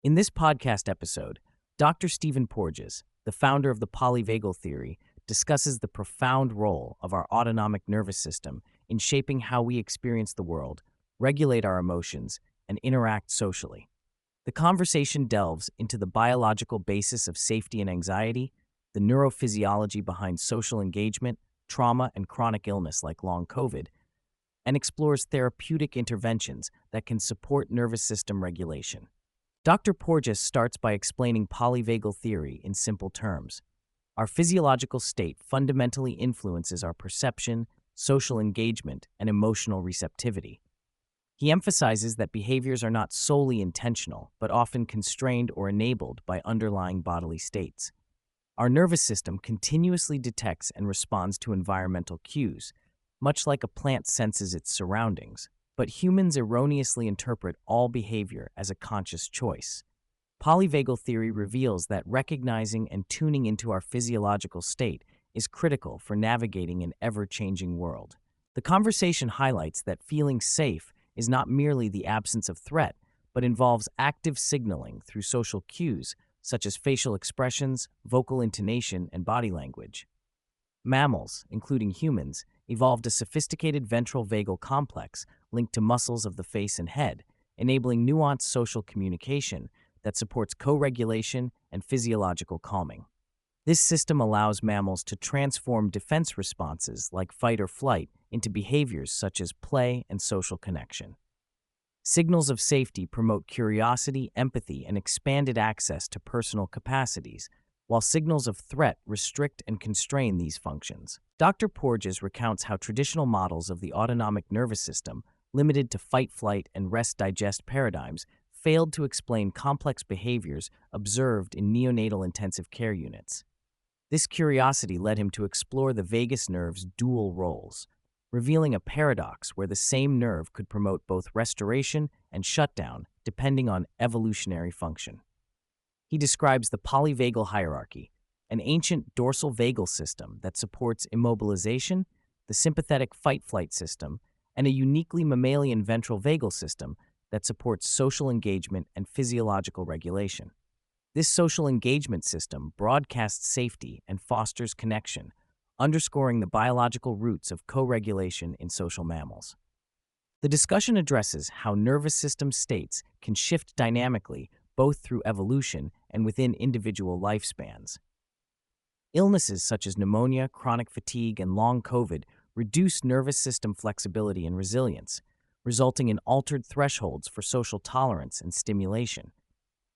In this podcast episode, Dr. Stephen Porges, the founder of the polyvagal theory, discusses the profound role of our autonomic nervous system in shaping how we experience the world, regulate our emotions, and interact socially. The conversation delves into the biological basis of safety and anxiety, the neurophysiology behind social engagement, trauma, and chronic illness like long COVID, and explores therapeutic interventions that can support nervous system regulation. Dr. Porges starts by explaining polyvagal theory in simple terms. Our physiological state fundamentally influences our perception, social engagement, and emotional receptivity. He emphasizes that behaviors are not solely intentional, but often constrained or enabled by underlying bodily states. Our nervous system continuously detects and responds to environmental cues, much like a plant senses its surroundings, but humans erroneously interpret all behavior as a conscious choice. Polyvagal theory reveals that recognizing and tuning into our physiological state is critical for navigating an ever-changing world. The conversation highlights that feeling safe is not merely the absence of threat, but involves active signaling through social cues such as facial expressions, vocal intonation, and body language. Mammals, including humans, evolved a sophisticated ventral vagal complex linked to muscles of the face and head, enabling nuanced social communication that supports co-regulation and physiological calming. This system allows mammals to transform defense responses like fight or flight into behaviors such as play and social connection. Signals of safety promote curiosity, empathy, and expanded access to personal capacities, while signals of threat restrict and constrain these functions. Dr. Porges recounts how traditional models of the autonomic nervous system, limited to fight, flight, and rest-digest paradigms, failed to explain complex behaviors observed in neonatal intensive care units. This curiosity led him to explore the vagus nerve's dual roles, revealing a paradox where the same nerve could promote both restoration and shutdown depending on evolutionary function. He describes the polyvagal hierarchy, an ancient dorsal vagal system that supports immobilization, the sympathetic fight-flight system, and a uniquely mammalian ventral vagal system that supports social engagement and physiological regulation. This social engagement system broadcasts safety and fosters connection, underscoring the biological roots of co-regulation in social mammals. The discussion addresses how nervous system states can shift dynamically both through evolution and within individual lifespans. Illnesses such as pneumonia, chronic fatigue, and long COVID reduce nervous system flexibility and resilience, resulting in altered thresholds for social tolerance and stimulation.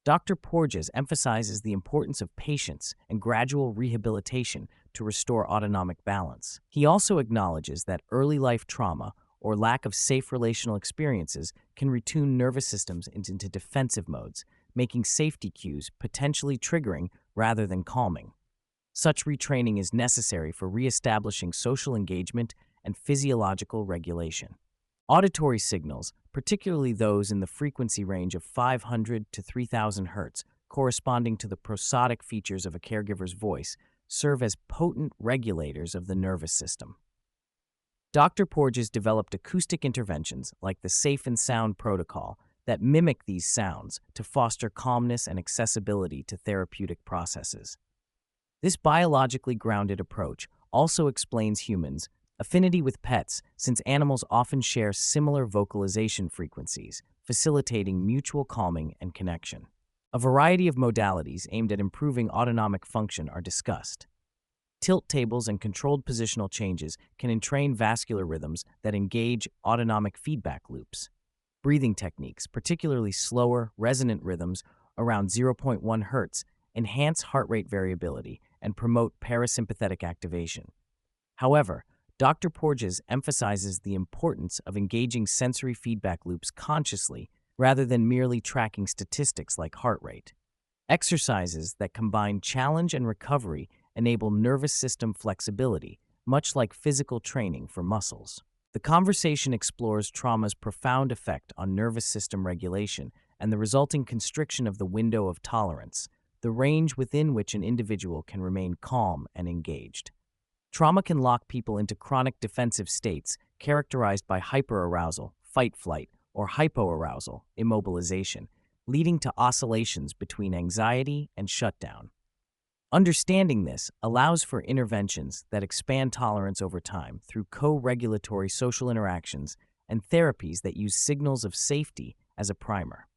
Dr. Porges emphasizes the importance of patience and gradual rehabilitation to restore autonomic balance. He also acknowledges that early life trauma or lack of safe relational experiences can retune nervous systems into defensive modes, making safety cues potentially triggering rather than calming. Such retraining is necessary for reestablishing social engagement and physiological regulation. Auditory signals, particularly those in the frequency range of 500 to 3000 Hz, corresponding to the prosodic features of a caregiver's voice, serve as potent regulators of the nervous system. Dr. Porges developed acoustic interventions like the Safe and Sound protocol that mimic these sounds to foster calmness and accessibility to therapeutic processes. This biologically grounded approach also explains humans' affinity with pets, since animals often share similar vocalization frequencies, facilitating mutual calming and connection. A variety of modalities aimed at improving autonomic function are discussed. Tilt tables and controlled positional changes can entrain vascular rhythms that engage autonomic feedback loops. Breathing techniques, particularly slower, resonant rhythms around 0.1 Hz, enhance heart rate variability and promote parasympathetic activation. However, Dr. Porges emphasizes the importance of engaging sensory feedback loops consciously rather than merely tracking statistics like heart rate. Exercises that combine challenge and recovery enable nervous system flexibility, much like physical training for muscles. The conversation explores trauma's profound effect on nervous system regulation and the resulting constriction of the window of tolerance, the range within which an individual can remain calm and engaged. Trauma can lock people into chronic defensive states characterized by hyperarousal, fight-flight, or hypoarousal, immobilization, leading to oscillations between anxiety and shutdown. Understanding this allows for interventions that expand tolerance over time through co-regulatory social interactions and therapies that use signals of safety as a primer.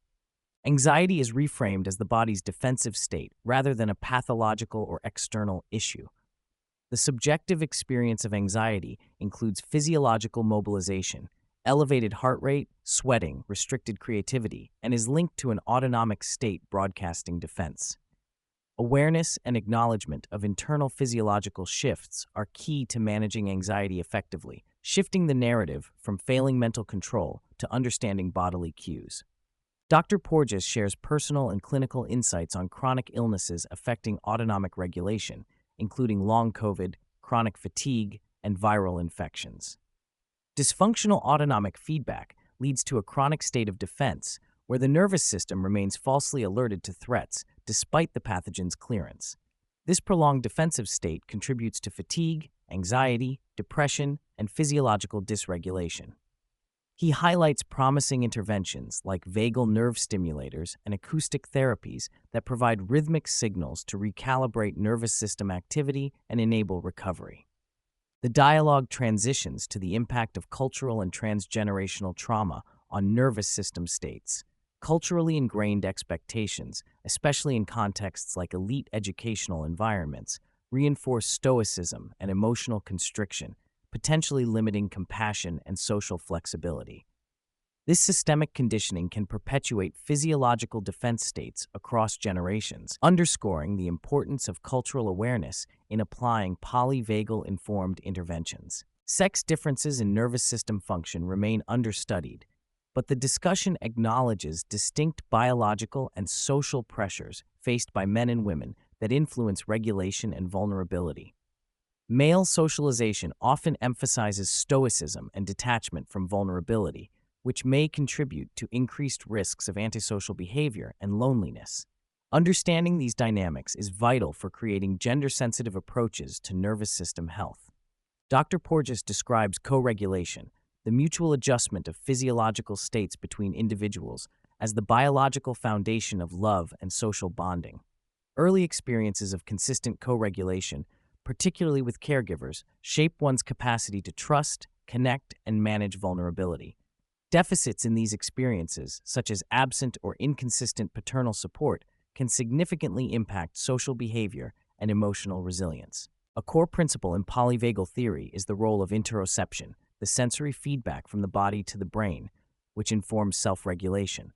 Anxiety is reframed as the body's defensive state rather than a pathological or external issue. The subjective experience of anxiety includes physiological mobilization, elevated heart rate, sweating, restricted creativity, and is linked to an autonomic state broadcasting defense. Awareness and acknowledgement of internal physiological shifts are key to managing anxiety effectively, shifting the narrative from failing mental control to understanding bodily cues. Dr. Porges shares personal and clinical insights on chronic illnesses affecting autonomic regulation, including long COVID, chronic fatigue, and viral infections. Dysfunctional autonomic feedback leads to a chronic state of defense, where the nervous system remains falsely alerted to threats despite the pathogen's clearance. This prolonged defensive state contributes to fatigue, anxiety, depression, and physiological dysregulation. He highlights promising interventions like vagal nerve stimulators and acoustic therapies that provide rhythmic signals to recalibrate nervous system activity and enable recovery. The dialogue transitions to the impact of cultural and transgenerational trauma on nervous system states. Culturally ingrained expectations, especially in contexts like elite educational environments, reinforce stoicism and emotional constriction, potentially limiting compassion and social flexibility. This systemic conditioning can perpetuate physiological defense states across generations, underscoring the importance of cultural awareness in applying polyvagal-informed interventions. Sex differences in nervous system function remain understudied, but the discussion acknowledges distinct biological and social pressures faced by men and women that influence regulation and vulnerability. Male socialization often emphasizes stoicism and detachment from vulnerability, which may contribute to increased risks of antisocial behavior and loneliness. Understanding these dynamics is vital for creating gender-sensitive approaches to nervous system health. Dr. Porges describes co-regulation, the mutual adjustment of physiological states between individuals, as the biological foundation of love and social bonding. Early experiences of consistent co-regulation, particularly with caregivers, shape one's capacity to trust, connect, and manage vulnerability. Deficits in these experiences, such as absent or inconsistent paternal support, can significantly impact social behavior and emotional resilience. A core principle in polyvagal theory is the role of interoception, the sensory feedback from the body to the brain, which informs self-regulation.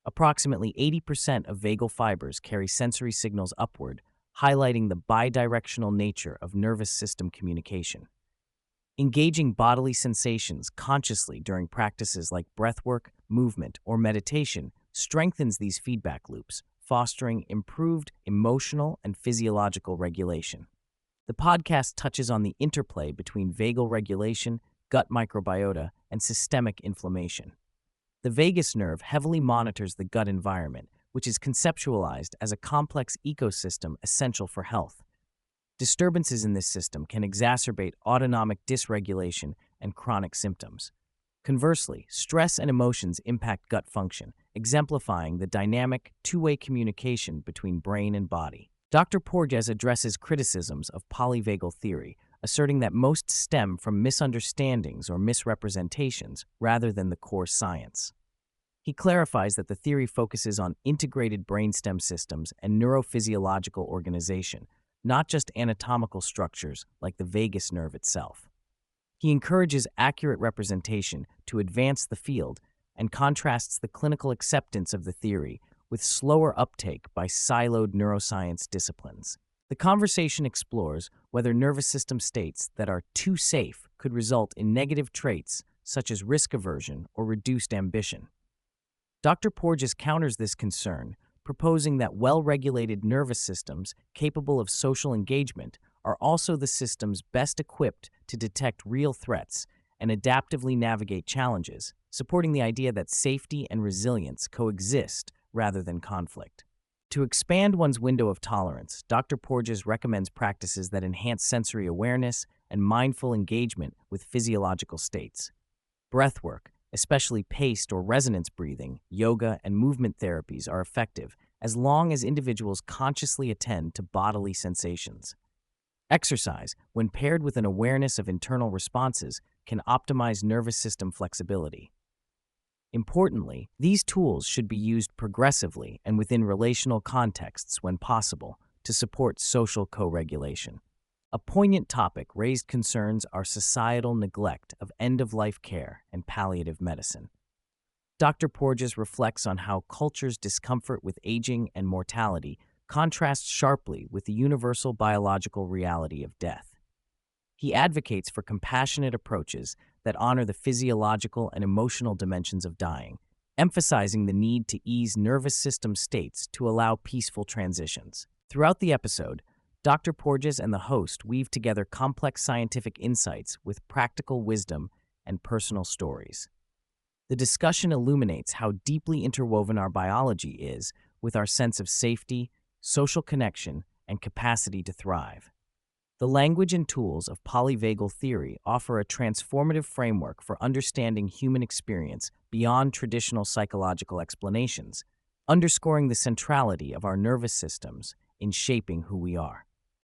Approximately 80% of vagal fibers carry sensory signals upward, highlighting the bidirectional nature of nervous system communication. Engaging bodily sensations consciously during practices like breathwork, movement, or meditation strengthens these feedback loops, fostering improved emotional and physiological regulation. The podcast touches on the interplay between vagal regulation, gut microbiota, and systemic inflammation. The vagus nerve heavily monitors the gut environment, which is conceptualized as a complex ecosystem essential for health. Disturbances in this system can exacerbate autonomic dysregulation and chronic symptoms. Conversely, stress and emotions impact gut function, exemplifying the dynamic, two-way communication between brain and body. Dr. Porges addresses criticisms of polyvagal theory, asserting that most stem from misunderstandings or misrepresentations rather than the core science. He clarifies that the theory focuses on integrated brainstem systems and neurophysiological organization, not just anatomical structures like the vagus nerve itself. He encourages accurate representation to advance the field and contrasts the clinical acceptance of the theory with slower uptake by siloed neuroscience disciplines. The conversation explores whether nervous system states that are too safe could result in negative traits such as risk aversion or reduced ambition. Dr. Porges counters this concern, proposing that well-regulated nervous systems capable of social engagement are also the systems best equipped to detect real threats and adaptively navigate challenges, supporting the idea that safety and resilience coexist rather than conflict. To expand one's window of tolerance, Dr. Porges recommends practices that enhance sensory awareness and mindful engagement with physiological states. Breathwork, especially paced or resonance breathing, yoga, and movement therapies are effective as long as individuals consciously attend to bodily sensations. Exercise, when paired with an awareness of internal responses, can optimize nervous system flexibility. Importantly, these tools should be used progressively and within relational contexts when possible to support social co-regulation. A poignant topic raised concerns our societal neglect of end-of-life care and palliative medicine. Dr. Porges reflects on how culture's discomfort with aging and mortality contrasts sharply with the universal biological reality of death. He advocates for compassionate approaches that honor the physiological and emotional dimensions of dying, emphasizing the need to ease nervous system states to allow peaceful transitions. Throughout the episode, Dr. Porges and the host weave together complex scientific insights with practical wisdom and personal stories. The discussion illuminates how deeply interwoven our biology is with our sense of safety, social connection, and capacity to thrive. The language and tools of polyvagal theory offer a transformative framework for understanding human experience beyond traditional psychological explanations, underscoring the centrality of our nervous systems in shaping who we are.